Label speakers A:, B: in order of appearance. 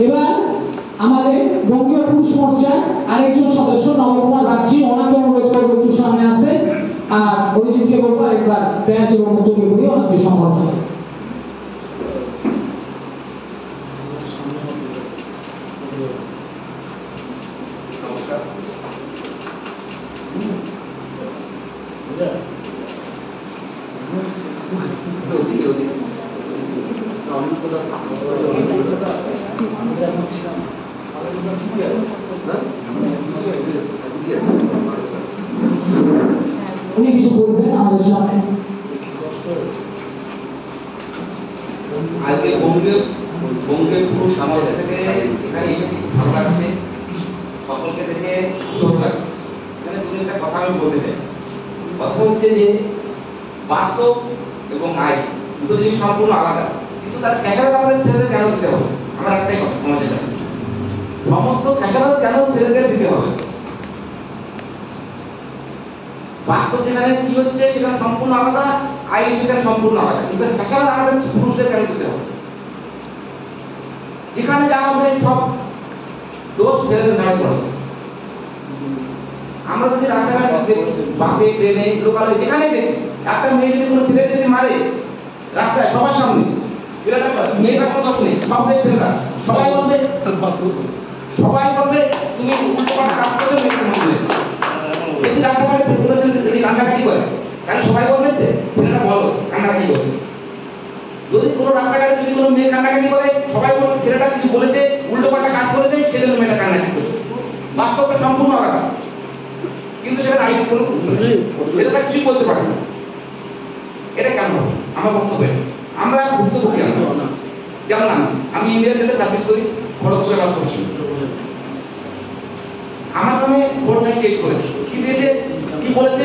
A: এবার আমাদের বঙ্গীয় পুরুষ মোর্চার আরেকজন সদস্য নবকুমার বাগচি, ওনাকে অনুরোধ করবো একটু সামনে আসতে, আর অরিজিৎকে বলবো আরেকবার ব্যাচ এবং মন্তব্য করি ওনাকে সমর্থন।
B: নমস্কার।
A: উনি কিছু বলবেন আমাদের সামনে।
B: আজকে বঙ্গীয় পুরুষ সমাজ থেকে এখানে এসেছি, ভালো লাগছে, সকলকে দেখে ভালো লাগছে। এখানে দু একটা কথা আমি বলতে চাই। কথা হচ্ছে যে বাস্তব এবং আইন দুটো জিনিস সম্পূর্ণ আলাদা, কিন্তু তার খেসারত আমাদের ছেলেদের কেন দিতে হবে? আমার একটাই কথা সমাজের কাছে, সমস্ত খেসারত কেন ছেলেদের দিতে হবে? বাস্তব যেখানে কি হচ্ছে সেখানে সম্পূর্ণ আলাদা, আইন সেখানে সম্পূর্ণ আলাদা, কিন্তু খেসারত আমাদের পুরুষদের কেন দিতে হবে? যেখানে যা হবে সব দোষ ছেলেদের ঘাড়ে পড়ে। আমরা যদি রাস্তাঘাটে দেখি, বাসে, ট্রেনে, লোকালে, যেখানেই দেখি, একটা মেয়ে যদি কোনো ছেলে যদি মারে রাস্তায় সবার সামনে, মেয়েটার কোনো দোষ নেই, সব দেশ ছেলেরা, সবাই বলবে তুমি উল্টো পাল্টা কাজ করবে, মেয়েটার মধ্যে যদি রাস্তাঘাটে কোনো ছেলে যদি কান্নাকাটি করে, কেন সবাই বলবে ছেলেটা বলো কান্নাকাটি করছে? যদি কোনো রাস্তাঘাটে যদি কোনো মেয়ে কান্নাকাটি করে, সবাই বলবে ছেলেটা কিছু বলেছে, উল্টো পাল্টা কাজ করেছে, ছেলে মেয়েটা কান্নাকাটি করছে। বাস্তবটা সম্পূর্ণ আলাদা, কিন্তু সেটা আইন কোনো ছেলেটা কিছুই বলতে পারে না। এটা কেন হবে? আমার বক্তব্য আমরা ভুক্তভোগী না। যেমন আমি ইন্ডিয়ান রেলে সার্ভিস করি, খড়গপুরে বাস করছি। আমার নামে 498 করেছে, কি দিয়েছে, কি বলেছে,